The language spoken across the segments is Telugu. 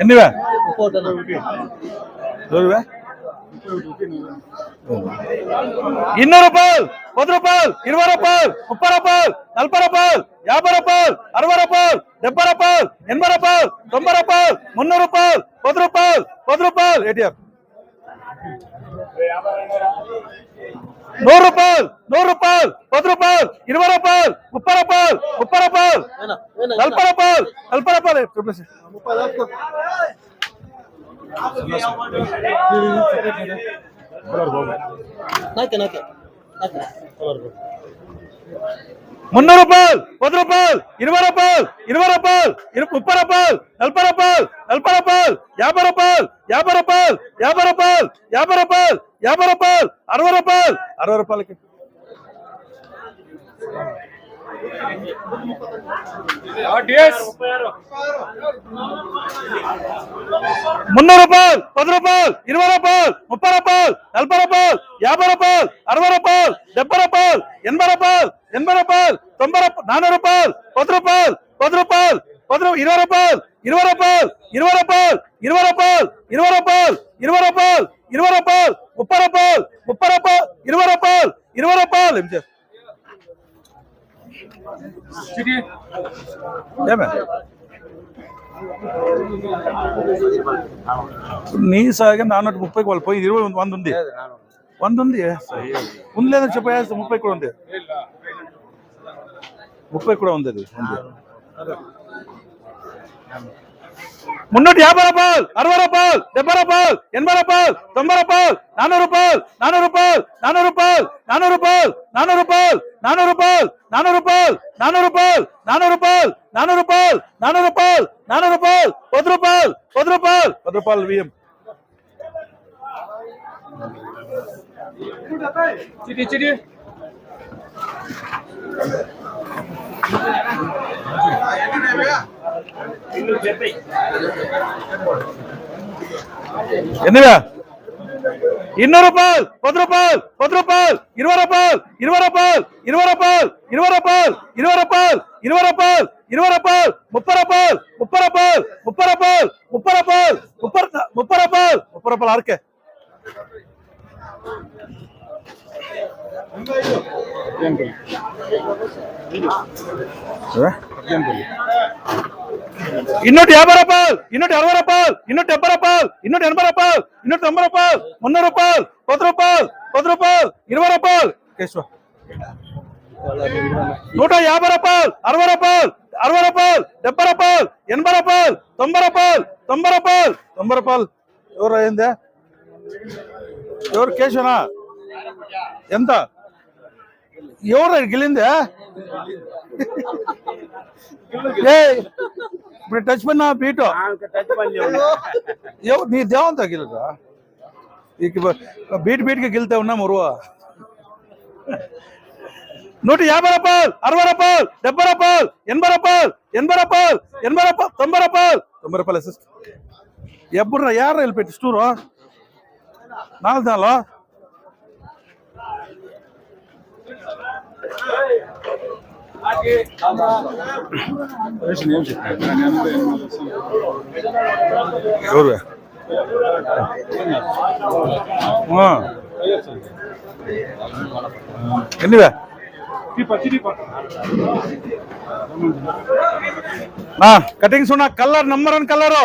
ఎన్నివే 200 రూపాయలు 10 రూపాయలు 20 రూపాయలు 30 రూపాయలు 40 రూపాయలు 50 రూపాయలు 60 రూపాయలు 70 రూపాయలు 80 రూపాయలు 90 రూపాయలు 300 రూపాయలు 10 రూపాయలు 10 రూపాయలు ఏటీఎం 100 రూపాయలు 100 రూపాయలు 10 రూపాయలు 20 రూపాయలు 30 రూపాయలు 30 రూపాయలు 40 రూపాయలు 40 రూపాయలు మున్నూరు రూపాయలు 10 రూపాయలు 20 రూపాయలు 20 రూపాయలు 30 రూపాయలు 40 రూపాయలు 40 రూపాయలు 50 రూపాయలు 50 రూపాయలు 50 రూపాయలు 50 రూపాయలు 50 రూపాయలు 60 రూపాయలు 60 రూపాయలకి 300 రూపాయలు 10 రూపాయలు 20 రూపాయలు 30 రూపాయలు 40 రూపాయలు 50 రూపాయలు 60 రూపాయలు 70 రూపాయలు 80 రూపాయలు 80 రూపాయలు 90 రూపాయలు 400 రూపాయలు 10 రూపాయలు 10 రూపాయలు 20 రూపాయలు 20 రూపాయలు 20 రూపాయలు 20 రూపాయలు 20 రూపాయలు 20 రూపాయలు 20 రూపాయలు 30 రూపాయలు 30 రూపాయలు 20 రూపాయలు 20 రూపాయలు నీ సాగా 430 వాళ్ళు పోయి 20 100 ఉంది 100 ఉంది ఉంది లేదని చెప్పేసి 30 కూడా ఉంది 30 కూడా ఉంది అది 350 రూపాయలు 60 రూపాయలు 70 రూపాయలు 80 రూపాయలు 90 రూపాయలు 400 రూపాయలు 400 రూపాయలు 400 రూపాయలు 400 రూపాయలు 400 రూపాయలు 400 రూపాయలు 400 రూపాయలు 400 రూపాయలు 400 రూపాయలు 400 రూపాయలు 400 రూపాయలు 400 రూపాయలు 10 రూపాయలు 10 రూపాయలు 10 రూపాయలు బియ్యం ఎన్నివే 200 రూపాయలు 10 రూపాయలు 10 రూపాయలు 20 రూపాయలు 20 రూపాయలు 20 రూపాయలు 20 రూపాయలు 20 రూపాయలు 20 రూపాయలు 20 రూపాయలు 30 రూపాయలు 30 రూపాయలు 30 రూపాయలు 30 రూపాయలు 30 రూపాయలు 30 రూపాయలు ఆర్కే ఇన్నూటి 50 రూపాయలు ఇన్నూటి 60 రూపాయలు ఇన్నూటి 70 రూపాయలు ఇన్నూటి 80 రూపాయలు ఇన్నూటి 90 రూపాయలు 300 రూపాయలు 10 రూపాయలు 10 రూపాయలు 20 రూపాయలు కేశవ 150 రూపాయలు 60 రూపాయలు 60 రూపాయలు 70 రూపాయలు 80 రూపాయలు 90 రూపాయలు 90 రూపాయలు 90 రూపాయలు ఎవరు అయిందే ఎవరు కేశవనా ఎంత ఎవరు గెలిందే ఇప్పుడు టచ్ పడినా బీటు నీ దేవంతో గెలుదా బీట్ బీట్కి గెలితే ఉన్నా మురువ 150 రూపాయలు 60 రూపాయలు 70 రూపాయలు 80 రూపాయలు 80 రూపాయలు 80 రూపాయలు 90 రూపాయలు 90 రూపాయలు అసిస్ట్ ఎప్పుడు యారు వెళ్ళిపెట్టి స్టూరు 4 ఎవరు ఎన్నివే కటింగ్స్ ఉన్న కలర్ నంబర్ 1 కలరు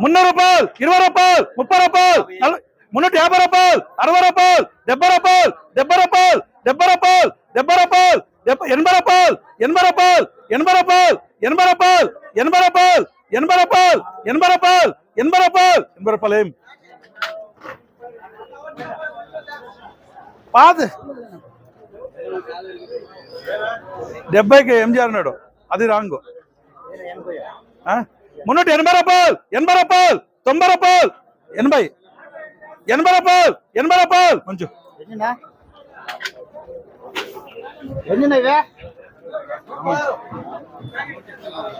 300 రూపాయలు 20 రూపాయలు 30 రూపాయలు 350 రూపాయలు 60 రూపాయలు 70 రూపాయలు 70 రూపాయలు 70 రూపాయలు 70 రూపాయలు 80 రూపాయలు 80 రూపాయలు 80 రూపాయలు 80 రూపాయలు 80 రూపాయలు 80 రూపాయలు 80 రూపాయలు 80 రూపాయలు 80 రూపాయలు ఏం పాద 70కి ఎంజీఆర్ అన్నాడు అది రాంగు 380 రూపాయలు 80 రూపాయలు 90 రూపాయలు 80 రూపాయలు 80 రూపాయలు కొంచెం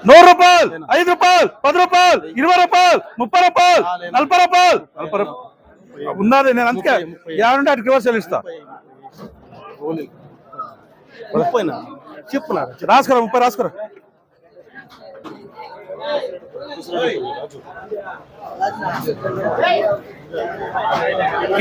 100 రూపాయలు 5 రూపాయలు 10 రూపాయలు 20 రూపాయలు 30 రూపాయలు 40 రూపాయలు 40 రూపాయలు ఉన్నది నేను అందుకే యాడుంటే అటు రివర్స్ ఇస్తా చెప్పునా రాసుకోరా 30 రాసుకోరా.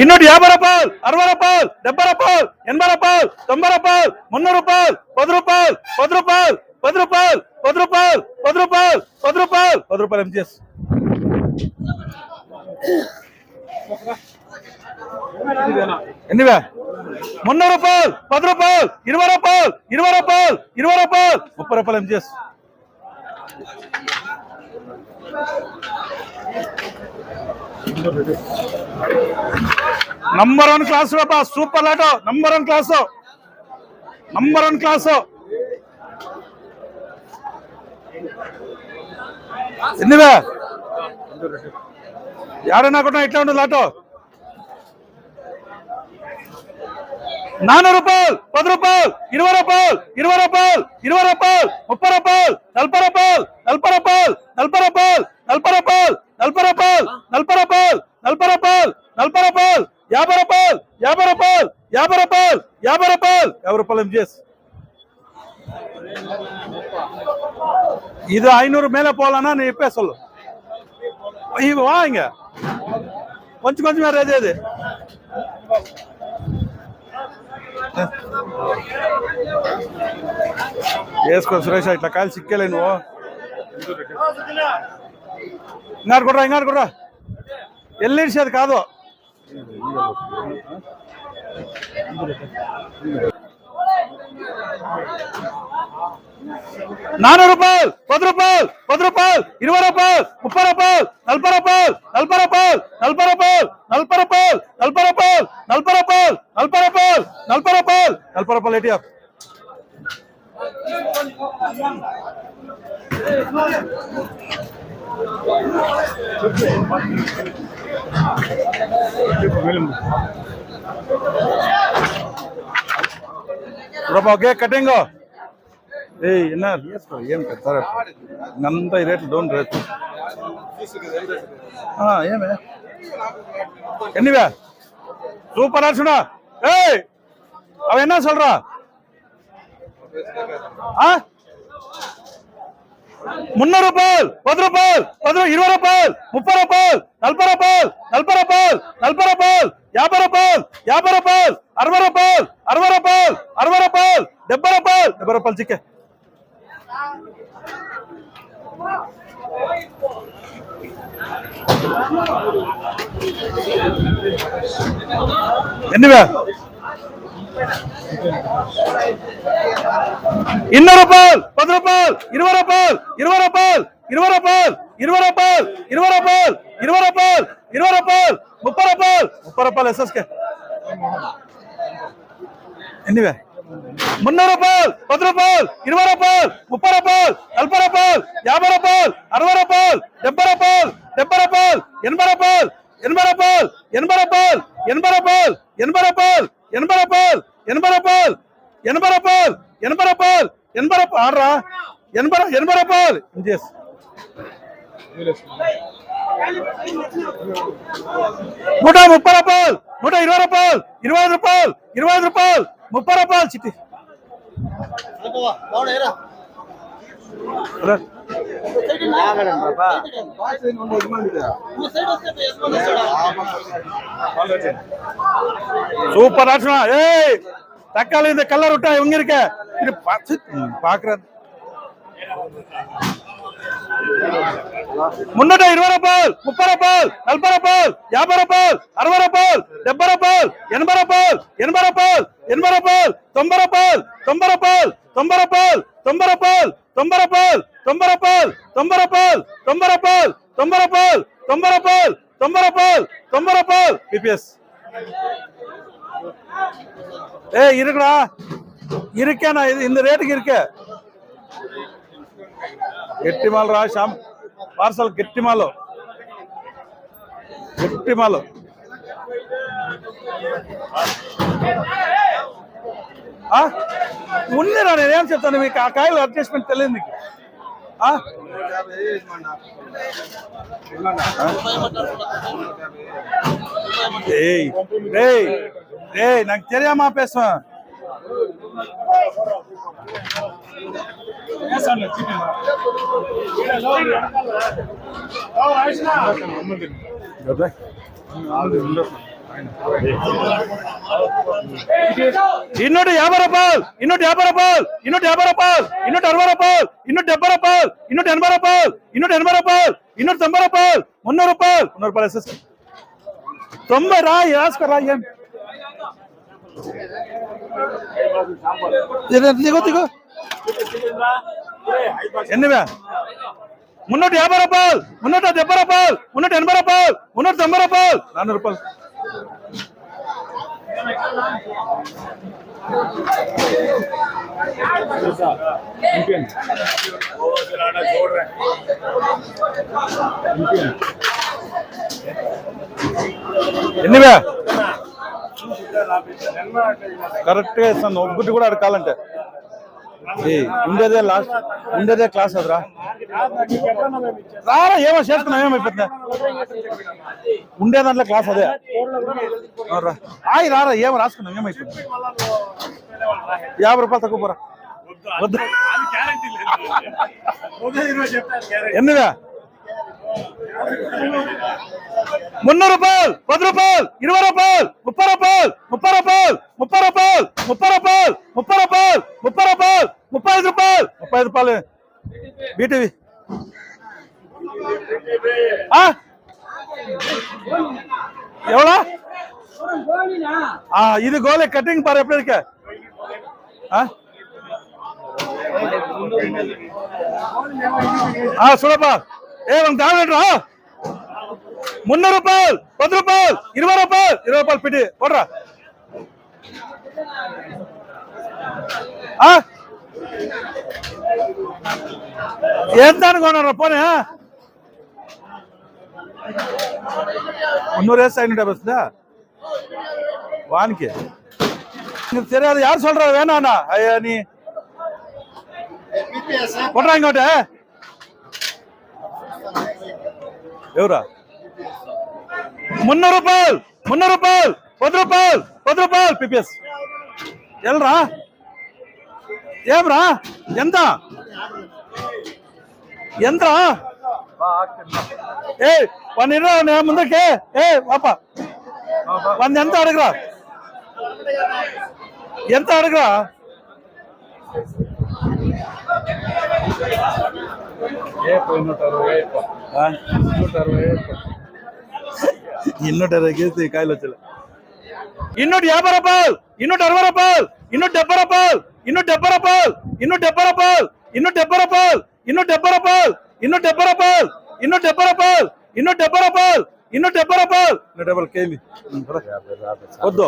ಇನ್ನೂರು 50 ರೂಪಾಯಿ 60 ರೂಪಾಯಿ 70 ರೂಪಾಯಿ 80 ರೂಪಾಯಿ 90 ರೂಪಾಯಿ 300 ರೂಪಾಯಿ 10 ರೂಪಾಯಿ 10 ರೂಪಾಯಿ 10 ರೂಪಾಯಿ 10 ರೂಪಾಯಿ 10 ರೂಪಾಯಿ 10 ರೂಪಾಯಿ 10 ರೂಪಾಯಿ ಎಂಜಿಎಸ್ ఎన్నివే 300 రూపాయలు 10 రూపాయలు 20 రూపాయలు 20 రూపాయలు 20 రూపాయలు 30 రూపాయలు ఎంజిఎస్ నంబర్ 1 క్లాస్ బాబా సూపర్ లాటో నంబర్ 1 క్లాస్ ఎన్నివే ఏడన్నా కూడా ఇట్లా ఉండదు లాటో 400 రూపాయలు 10 రూపాయలు 20 రూపాయలు 20 రూపాయలు 20 రూపాయలు 30 రూపాయలు 40 రూపాయలు 40 రూపాయలు 40 రూపాయలు 40 రూపాయలు 40 రూపాయలు 40 రూపాయలు 40 రూపాయలు 40 రూపాయలు 50 రూపాయలు 50 రూపాయలు 50 రూపాయలు 50 రూపాయలు 50 రూపాయలు ఎంజిఎస్ இது 500 மேல போலன்னா நீ இப்ப சொல்லு வாங்க కొంచెం కొంచెం రేజేది వేసుకో సురేష్ ఇట్లా కాయలు సిక్కేలే నువ్వు ఇంగాడు కూడా ఎల్లిడిసేది కాదు 400 రూపాయలు 10 రూపాయలు 10 రూపాయలు 20 రూపాయలు 30 రూపాయలు 40 రూపాయలు 40 రూపాయలు 40 రూపాయలు 40 రూపాయలు 40 రూపాయలు 40 రూపాయలు 40 రూపాయలు 40 రూపాయలు 40 రూపాయలు ఏటీఎఫ్ రూపాయి కటింగ్ என்ன ఏం పెడతారు అంత ఈ రేట్లు డౌన్ రేట్లు ఏమే ఎన్నివే సూపర్ అర్చునా ఏయ్ அவன் என்ன சொல்றா 300 రూపాయలు 10 రూపాయలు 20 రూపాయలు 30 రూపాయలు 40 రూపాయలు 40 రూపాయలు 40 రూపాయలు 50 రూపాయలు 50 రూపాయలు 60 రూపాయలు 60 రూపాయలు 60 రూపాయలు 70 రూపాయలు 70 రూపాయలు చిక్కే ఎన్నివే 200 రూపాయలు 10 రూపాయలు 20 రూపాయలు 20 రూపాయలు 20 రూపాయలు 20 రూపాయలు 20 రూపాయలు 20 రూపాయలు 20 రూపాయలు 30 రూపాయలు 30 రూపాయలు ఎస్ఎస్కే ఎన్నివే 300 రూపాయలు 10 రూపాయలు 20 రూపాయలు 30 రూపాయలు 40 రూపాయలు 50 రూపాయలు 60 రూపాయలు 70 రూపాయలు 70 రూపాయలు 80 రూపాయలు 80 రూపాయలు 80 రూపాయలు 80 రూపాయలు 80 రూపాయలు 80 రూపాయలు 80 రూపాయలు 80 రూపాయలు 80 రూపాయలు 80 రూపాయలు ఆడరా 80 రూపాయలు ఇంజెస్ 130 రూపాయలు 120 రూపాయలు 25 రూపాయలు 25 రూపాయలు 30 రూపాయలు చిట్టి சூப்பர் ஆச்சுனா ஏய் தக்காளி இந்த கலர் விட்டா இவங்க இருக்க இது பாக்குறது 320 రూపాయలు 30 రూపాయలు 40 రూపాయలు 50 రూపాయలు 60 రూపాయలు 70 రూపాయలు 80 రూపాయలు 80 రూపాయలు 80 రూపాయలు 90 రూపాయలు 90 రూపాయలు 90 రూపాయలు 90 రూపాయలు 90 రూపాయలు 90 రూపాయలు 90 రూపాయలు 90 రూపాయలు 90 రూపాయలు 90 రూపాయలు 90 రూపాయలు 90 రూపాయలు పిపిఎస్ ஏய் இருக்குடா இருக்கேண்ணா இது இந்த ரேட்டுக்கு இருக்கே గట్టిమాల రా శ్యామ్ పార్సల్ గట్టిమాలు ఉందిరా నేనేం చెప్తాను మీకు ఆ కాయలు అడ్జస్ట్మెంట్ తెలియదు మీకు ஏய் டேய் டேய் நான் தெரியாம பேசுவேன் ಇನ್ನೂಟ 50 ರೂಪಾಯಿ, ಇನ್ನೂಟ 50 ರೂಪಾಯಿ, ಇನ್ನೂಟ 50 ರೂಪಾಯಿ, ಇನ್ನೂಟ 60 ರೂಪಾಯಿ, ಇನ್ನೂಟ 70 ರೂಪಾಯಿ, ಇನ್ನೂಟ 80 ರೂಪಾಯಿ, ಇನ್ನೂಟ 80 ರೂಪಾಯಿ, ಇನ್ನೂಟ 90 ರೂಪಾಯಿ, 300 ರೂಪಾಯಿ, 300 ರೂಪಾಯಿ ಎಸ್ 90 రా యాస్కరా ఏం దిగో దిగో ఎన్నివే 350 రూపాయలు, 370 రూపాయలు, 380 రూపాయలు, 390 రూపాయలు, 400 రూపాయలు. ఎన్నివే కరెక్ట్ గా ఇస్తాను. ఒక్కటి కూడా అడగాలంటే ఉండేదే లాస్ట్, ఉండేదే క్లాస్ అదరా రారా ఏమో చేసుకున్నా ఏమైపోతుందా ఉండే దాంట్లో క్లాస్ అదే రారా ఏమో రాసుకున్నాం ఏమైపోతుంది 50 రూపాయలు తక్కువ పోరా వద్దు ఎన్నివే 300 రూపాయలు, 10 రూపాయలు, 20 రూపాయలు, 30 రూపాయలు, 30 రూపాయలు, 30 రూపాయలు, 30 రూపాయలు, 30 రూపాయలు, 30 రూపాయలు, 35 రూపాయలు, 35 రూపాయలు బీటీవీ ఎవడా ఇది గోలే కటింగ్ పారు ఎప్పటికే చూడப்பா உனக்கு தாவடா 300 ரூபாய், 10 ரூபாய், 20 ரூபாய், 20 ரூபாய் பிடி போடுறா ఎంతనుకున్నారా పోనీ 300 వేస్తే 500 వస్తుందా వానికి தெரியாது யார் சொல்றா வேணாண்ணா ஐயா நீ போடுறா இங்கோட்ட ఎవరా 300 రూపాయలు, 300 రూపాయలు, 10 రూపాయలు, 10 రూపాయలు పిపిఎస్ ఎల్రా ఏమ్రా ఎంత ఎంతరా ఏ వన్ ఇరా ముందుకే ఏ పాప వన్ ఎంత అడగరా ఎంత అడగరా ಇನ್ನೂಟ ಕಾಯಿಲೆ వచ్చిಲ್ಲ 250 రూపాయలు, 260 రూపాయలు, 270 రూపాయలు, 270 రూపాయలు, 270 రూపాయలు, 270 రూపాయలు, 270 రూపాయలు, 270 రూపాయలు, 270 రూపాయలు, 270 రూపాయలు, 270 రూపాయలు, 170 కేమి వద్దు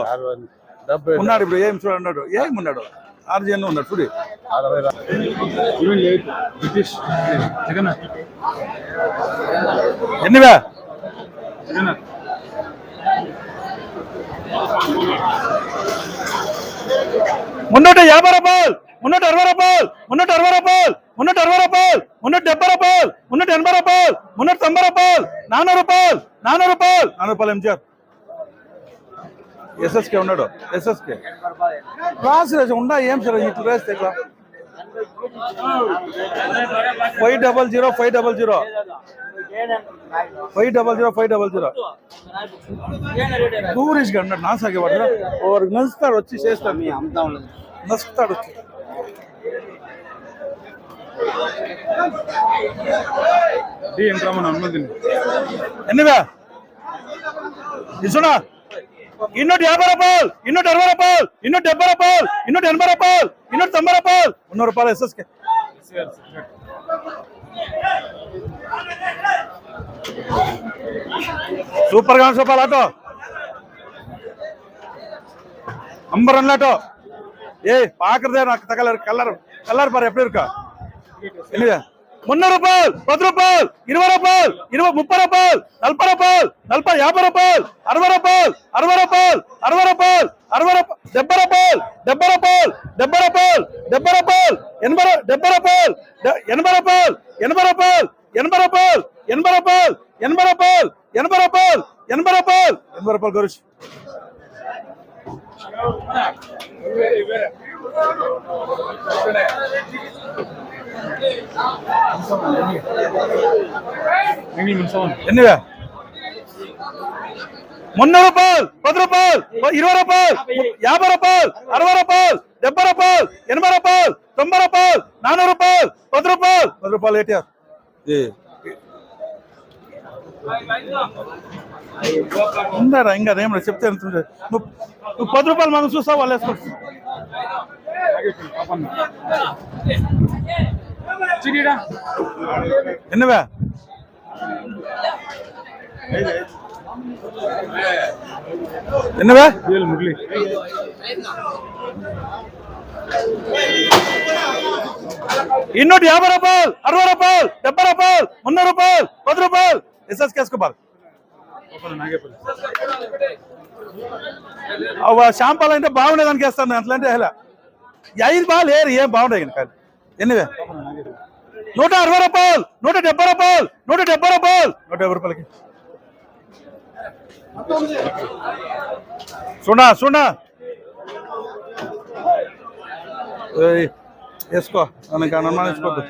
ఉన్నాడు ఇప్పుడు ఏం చూడన్నాడు ఏమున్నాడు ఆర్జన్ ఉన్నాడు చూడు ఎన్నివే 350 రూపాయలు, 360 రూపాయలు, 360 రూపాయలు, 360 రూపాయలు, 370 రూపాయలు, 380 రూపాయలు, 390 రూపాయలు, 400 రూపాయలు, 400 రూపాయలు, 400 రూపాయలు ఎంజిఆర్ ఎస్ఎస్కే ఉన్నాడు ఎస్ఎస్కే రాసి ఉండా ఏం సరే ఇట్లా రాస్తే 500 500 500 టూరిస్ట్ గా అన్నాడు నాసాగే వాడు నలుస్తాడు వచ్చి చేస్తాడు నలుస్తాడు వచ్చి ఎన్నివే ఇసునా 250 రూపాయలు, 260 రూపాయలు, 270 రూపాయలు, 280 రూపాయలు, 290 రూపాయలు, 300 రూపాయలు ఎస్ఎస్కే సూపర్ గా సూపర్ ఆటో நம்பர் அண்ணாட்டோ ஏய் பாக்குறதே எனக்கு தகவல் கலர் கலர் பாரு எப்படி இருக்கா என்னது 300 ரூபாய் 10 ரூபாய் 20 ரூபாய் 20 30 ரூபாய் 40 ரூபாய் 40 50 ரூபாய் 60 ரூபாய் 60 ரூபாய் 60 ரூபாய் 60 ரூபாய் 70 ரூபாய் 70 ரூபாய் 70 ரூபாய் 70 ரூபாய் 80 ரூபாய் 80 ரூபாய் 80 ரூபாய் 80 ரூபாய் 80 ரூபாய் 80 ரூபாய் 80 ரூபாய் 80 ரூபாய் 80 ரூபாய் 80 ரூபாய் கருஷ் ఎన్నివే 300 రూపాయలు 10 రూపాయలు 20 రూపాయలు 50 రూపాయలు 60 రూపాయలు 70 రూపాయలు 80 రూపాయలు 90 రూపాయలు 400 రూపాయలు 10 రూపాయలు ఏటీఆర్ ఉందారా ఇంకా ఏం చెప్తే నువ్వు 10 రూపాయలు మనం చూస్తావు వాళ్ళు వేసుకో ఎన్నవే ఎన్నవే ఇన్నోటి 50 రూపాయలు 60 రూపాయలు 70 రూపాయలు 300 రూపాయలు 10 రూపాయలు ఎస్ఎస్ కేసుకోబాలి షాంపాలు అంటే బాగుండేది అనికేస్తాను అట్లంటే హెలా 5 బాలు ఏరు ఏం బాగుంటాయి కాదు ఎన్నివే 160 రూపాయలు 170 రూపాయలు 170 రూపాయలు 150 రూపాయలకి సున్నా సున్నా వేసుకో అనుమానించుకోద్దు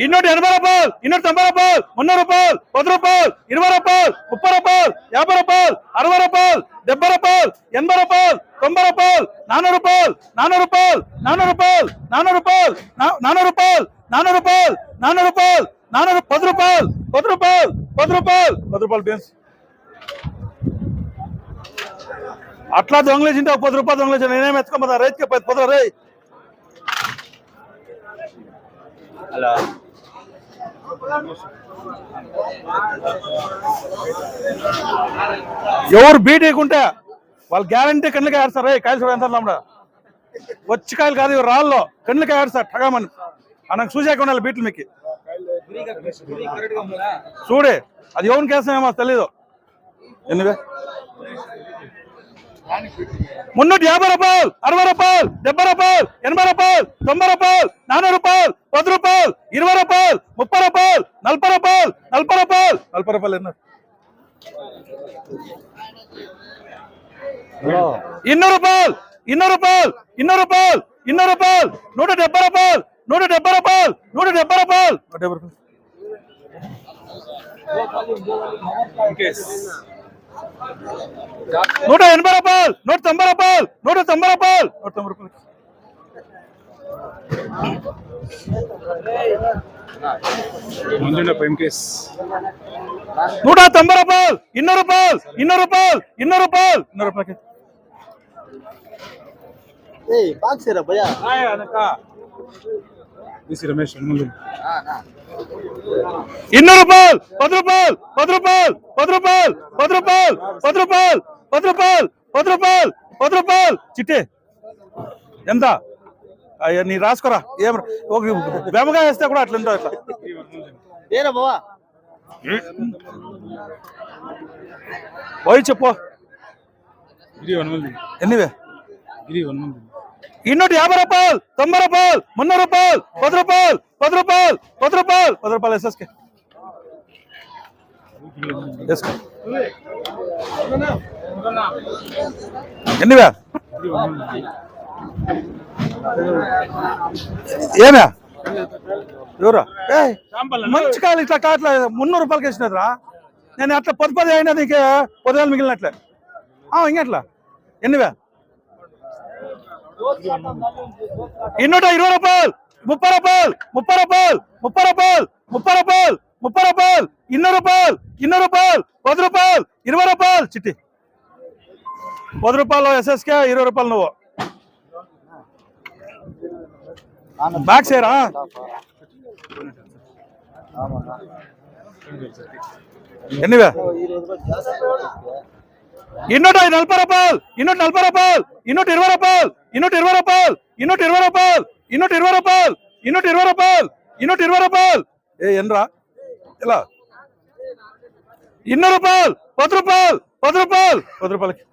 ఇన్నోటి 80 రూపాయలు ఇన్నోటి 90 రూపాయలు 300 రూపాయలు 10 రూపాయలు 20 రూపాయలు 30 రూపాయలు 50 రూపాయలు 60 రూపాయలు 70 రూపాయలు 80 రూపాయలు 90 రూపాయలు 400 రూపాయలు 400 రూపాయలు 400 రూపాయలు 400 రూపాయలు 400 రూపాయలు 400 రూపాయలు 400 రూపాయలు 400 10 రూపాయలు 10 రూపాయలు 10 రూపాయలు 10 రూపాయలు బీన్స్ అట్లా దొంగలేసింటే 10 రూపాయలు దొంగలేసి నేనేం ఎత్తుకోపోతా రైతుకి 10 రై అలా ఎవరు బీటేకుంటే వాళ్ళు గ్యారంటీ కళ్ళకి ఆడతారు కాయలు చూడ ఎంత వచ్చి కాయలు కాదు ఇవి రాళ్ళు కళ్ళకి ఆడతారు టగామని నాకు చూసాక ఉండాలి బీట్లు మీకు చూడే అది ఎవరికి వేస్తామేమో తెలీదు ఎనివే 350 రూపాయలు 60 రూపాయలు 70 రూపాయలు 80 రూపాయలు 90 రూపాయలు 400 రూపాయలు 10 రూపాయలు 20 రూపాయలు 30 రూపాయలు 40 రూపాయలు 40 రూపాయలు 40 రూపాయలు ఎన్నారు 200 రూపాయలు 200 రూపాయలు 200 రూపాయలు 200 రూపాయలు 170 రూపాయలు 170 రూపాయలు 170 రూపాయలు 180 రూపాయలు 190 రూపాయలు 190 రూపాయలు 190 రూపాయలు ఎంకేఎస్ 190 రూపాయలు 200 రూపాయలు 200 రూపాయలు 200 రూపాయలు 200 రూపాయలు బాక్సేరా భయ్యా రమేష్ 200 రూపాయలు 10 రూపాయలు 10 రూపాయలు 10 రూపాయలు 10 రూపాయలు 10 రూపాయలు 10 రూపాయలు 10 రూపాయలు 10 రూపాయలు చిట్టే ఎంత అయ్యా నీ రాసుకోరా ఏం ఒక బెమగా వేస్తే కూడా అట్లా ఉంటావు అట్లా ఏరా బావా పోయి చెప్పు ఎన్నివే ఇన్నోటి 50 రూపాయలు 90 రూపాయలు 300 రూపాయలు 10 రూపాయలు 10 రూపాయలు 10 రూపాయలు 10 రూపాయలు ఎస్ఎస్కే ఎన్నివే ఏమే ఎవరా మంచి కాయలు ఇట్లా కాట్లా 300 రూపాయలకి వేసినదిరా నేను అట్లా 10 అయినది ఇంకే 10,000 మిగిలినట్లే ఇంకెట్లా ఎన్నివే 220 రూపాయలు 30 రూపాయలు 30 రూపాయలు 30 రూపాయలు 30 రూపాయలు 30 రూపాయలు 200 రూపాయలు 200 రూపాయలు 10 రూపాయలు 20 రూపాయలు చిట్టి 10 రూపాయలు ఎస్ఎస్కే 20 రూపాయలు నువ్వు బ్యాక్ సేరా ఎన్నివే 240 రూపాయలు 240 రూపాయలు 220 రూపాయలు 220 రూపాయలు 220 రూపాయలు 220 రూపాయలు 220 రూపాయలు 220 రూపాయలు ఎన్రా ఇలా 200 రూపాయలు 10 రూపాయలు 10 రూపాయలు 10 రూపాయలకి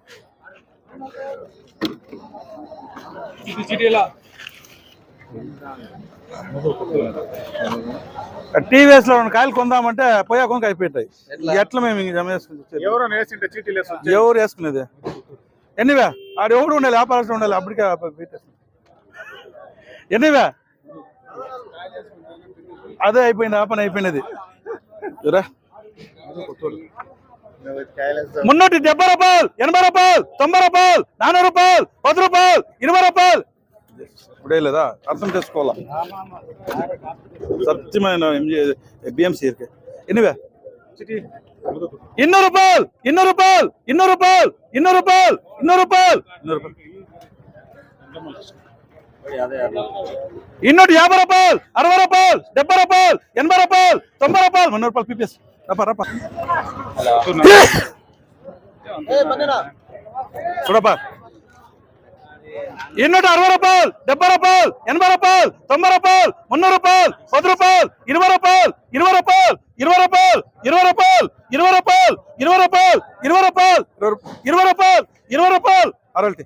టీవీఎస్ లో కాయలు కొందామంటే పోయా కొనుక అయిపోతాయి ఎట్లా మేము జమ చేసుకుంటాం ఎవరు వేసుకునేది ఎన్నివే ఆడు ఎవడు ఉండాలి వ్యాపారస్తులు ఉండాలి అప్పటికే ఎన్నివే అదే అయిపోయింది ఆ పని అయిపోయినది రా 370 రూపాయలు 80 రూపాయలు 90 రూపాయలు 400 రూపాయలు 10 రూపాయలు 20 రూపాయలు ఇప్పుడే లేదా అర్థం చేసుకోవాలా సత్యమైన బిఎంసీ ఎన్నివే 200 రూపాయలు 200 రూపాయలు 200 రూపాయలు 200 రూపాయలు 200 రూపాయలు 200 రూపాయలు 250 రూపాయలు 60 రూపాయలు 70 రూపాయలు 80 రూపాయలు 90 రూపాయలు 100 రూపాయలు పీపీఎస్ రపా రపా చూడపా 260 రూపాయలు 70 రూపాయలు 80 రూపాయలు 90 రూపాయలు 300 రూపాయలు 10 రూపాయలు 20 రూపాయలు 20 రూపాయలు 20 రూపాయలు 20 రూపాయలు 20 రూపాయలు 20 రూపాయలు 20 రూపాయలు 20 రూపాయలు 20 రూపాయలు అరల్టి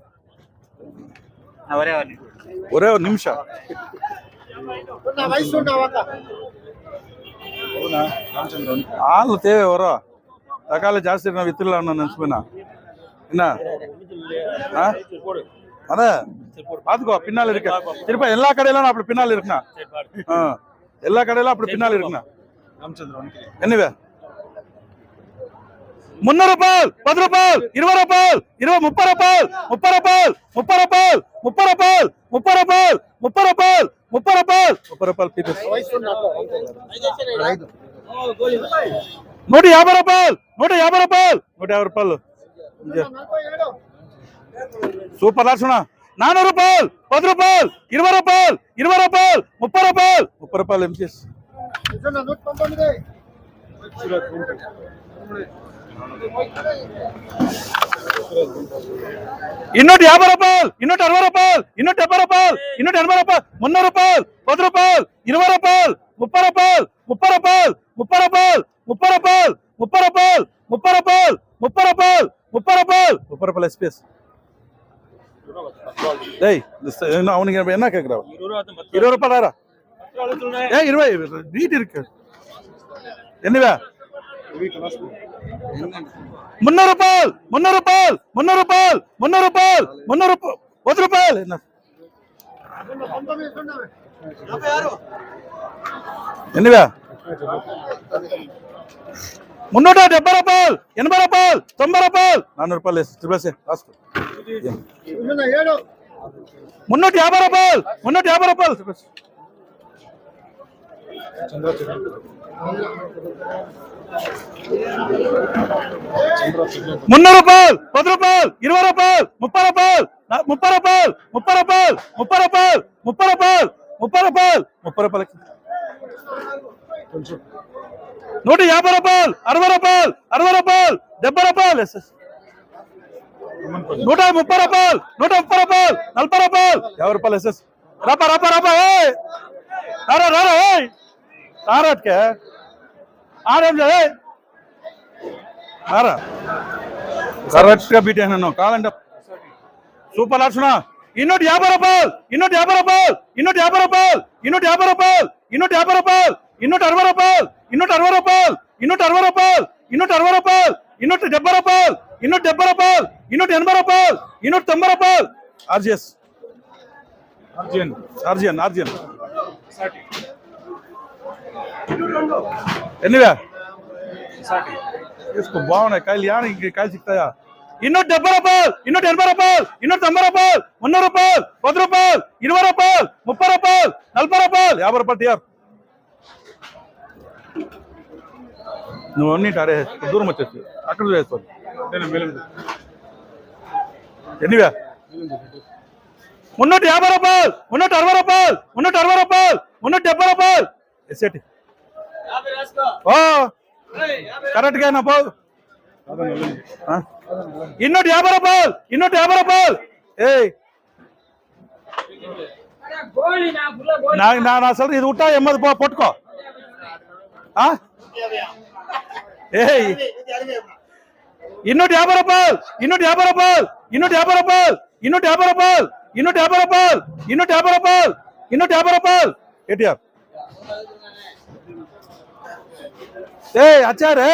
ఒరే నిమిష వాళ్ళు తేవే ఎవరో రకాల జాస్తి విత్తుల్లో ఉన్నా నెంచిపోయినా என்ன அதான் பாத்துக்கோ பின்னால் இருக்கு திருப்ப எல்லா கடையிலும் அப்படி பின்னால் இருக்குண்ணா எல்லா கடையிலும் அப்படி பின்னால் இருக்குண்ணா என்னவே 300 ரூபாயல் 10 ரூபாயல் 20 ரூபாயல் 30 ரூபாயல் 30 ரூபாயல் 30 ரூபாயல் 30 ரூபாயல் 30 ரூபாயல் 30 ரூபாயல் 30 ரூபாயல் 30 ரூபாయல் పీపీఎస్ 150 రూపాయలు 150 రూపాయలు 150 రూపాయలు సూపర్ లాట్సునా 400 రూపాయలు 10 రూపాయలు 20 రూపాయలు 20 రూపాయలు 30 రూపాయలు 30 రూపాయలు ఎంపీఎస్ 250 రూపాయలు 260 రూపాయలు 270 రూపాయలు 280 రూపాయలు 300 రూపాయలు 10 రూపాయలు 20 రూపాయలు 30 రూపాయలు 30 రూపాయలు 30 రూపాయలు 30 రూపాయలు 30 రూపాయలు 30 రూపాయలు 30 రూపాయలు 30 ரூபாயல் 30 ரூபாயல் எஸ்பிஎஸ் டேய் அவனுக்கு என்ன கேக்குறா 20 ரூபாயடா ஏய் 20 வீட் இருக்கு என்னவே 300 ரூபாயல் 300 ரூபாயல் 300 ரூபாயல் 300 ரூபாயல் 300 ரூபாயல் 10 ரூபாயல் என்ன என்னவே 370 రూపాయలు 80 రూపాయలు 90 రూపాయలు 400 రూపాయలు త్రిబుల్ రాసుకో 350 రూపాయలు 350 రూపాయలు 300 రూపాయలు 10 రూపాయలు 20 రూపాయలు 30 రూపాయలు 30 రూపాయలు 30 రూపాయలు 30 రూపాయలు 30 రూపాయలు 30 రూపాయలు 30 రూపాయలకి 150 రూపాయలు 60 రూపాయలు 60 రూపాయలు 70 రూపాయలు 130 రూపాయలు 130 రూపాయలు 40 రూపాయలు 50 రూపాయలు ఎస్ఎస్ రాపా రాపా రాపా రారా రారా రారాట్కే ఆడేం రారా కరెక్ట్గా బీట్ అయినా కావాలంటే సూపర్ లాట్సునా 250 రూపాయలు 250 రూపాయలు 250 రూపాయలు 250 రూపాయలు 250 రూపాయలు 260 రూపాయలు 260 రూపాయలు 260 రూపాయలు 260 రూపాయలు 270 రూపాయలు 270 రూపాయలు 280 రూపాయలు 290 రూపాయలు ఆర్జిఎస్ ఆర్జియన్ ఆర్జియన్ ఆర్జియన్ ఎన్నివే इसको బాగున్నాయి కాయలు యాని కాయలు సిక్తాయా 270 రూపాయలు 280 రూపాయలు 290 రూపాయలు 300 రూపాయలు 10 రూపాయలు 20 రూపాయలు 30 రూపాయలు 40 రూపాయలు 50 రూపాయలు టిఆర్ నువ్వు అన్నిటి అరే దూరం వచ్చేసి అక్కడ వేసుకో ఎన్నివే 350 రూపాయలు 360 రూపాయలు 360 రూపాయలు 370 రూపాయలు ఎస్ఏటి కరెక్ట్ గా పో 250 రూపాయలు 250 రూపాయలు ఏయ్ நான் சொல்றேன் இது விட்டா 80 போட்டுக்கோ ஏய் 250 రూపాయలు 250 రూపాయలు 250 రూపాయలు 250 రూపాయలు 250 రూపాయలు 250 రూపాయలు 250 రూపాయలు ఏటీఆర్ ఏయ్ అచ్చారే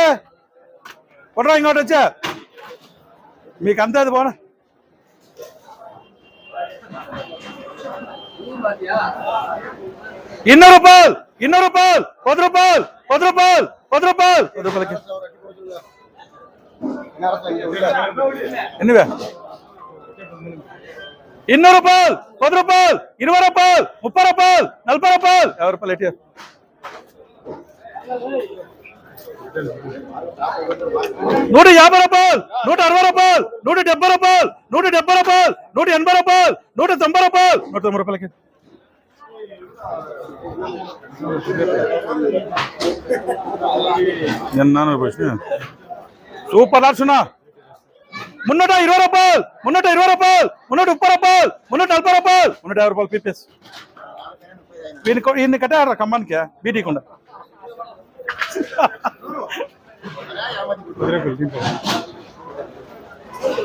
కొట్రా ఇంకోటి వచ్చా మీకు అంతే అది పోనా ಇನ್ನೂರು ರೂಪಾಯಿ 10 ರೂಪಾಯಿ 10 ರೂಪಾಯಿ 10 ರೂಪಾಯಿ 10 ರೂಪಾಯಿ ఎన్నివే 200 రూపాయలు 10 రూపాయలు 20 రూపాయలు 30 రూపాయలు 40 రూపాయలు 50 రూపాయలు ఎట్టి 150 రూపాయలు 160 రూపాయలు 170 రూపాయలు 170 రూపాయలు 180 రూపాయలు 190 రూపాయలు 190 రూపాయలకి సూపర్ ఆప్షన్ 320 రూపాయలు 320 రూపాయలు 330 రూపాయలు 340 రూపాయలు 150 రూపాయలు పీపీఎస్ ఈయన్ని కట్టారా ఖమ్మానికి బీటీకుండా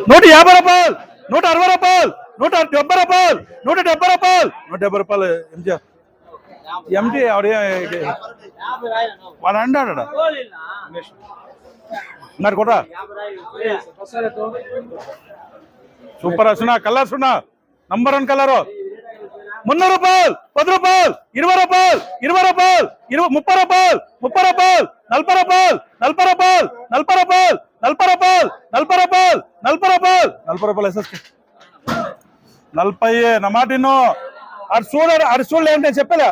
150 రూపాయలు 160 రూపాయలు 170 రూపాయలు 170 రూపాయలు 170 రూపాయలు ఎంటీ ఆవిడ వాడు అన్నాడు మరి కూడా సూపర్ సున్నా కలర్ సున్నా నంబర్ 1 కలరు 300 రూపాయలు 10 రూపాయలు 20 రూపాయలు 20 రూపాయలు 30 రూపాయలు 30 రూపాయలు 40 రూపాయలు 40 రూపాయలు 40 రూపాయలు 40 రూపాయలు 40 రూపాయలు 40 రూపాయలు 40 రూపాయలు ఎస్ఎస్కి 40 నా మాట ఇన్నో అటు చూడలే అంటే చెప్పలే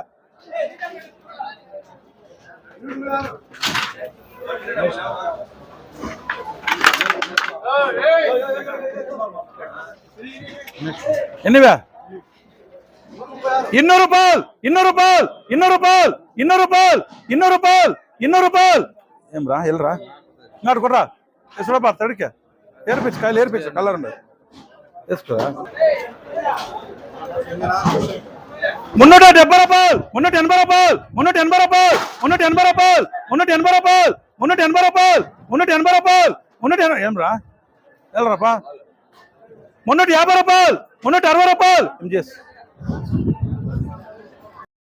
ఎన్నివే 200 రూపాయలు 200 రూపాయలు 200 రూపాయలు 200 రూపాయలు 200 రూపాయలు 200 రూపాయలు ఏం రా ఎల్రా నాడు కొట్రా వేసుకో తడికే ఏర్పించు కాయలు ఏర్పించు కలర్ ఉండే వేసుకోరా 370 రూపాయలు 380 రూపాయలు 380 రూపాయలు 380 రూపాయలు 380 రూపాయలు 380 రూపాయలు 380 రూపాయలు 380 ఏం రా ఎల్రాపా 350 రూపాయలు 360 రూపాయలు ఎంజేస్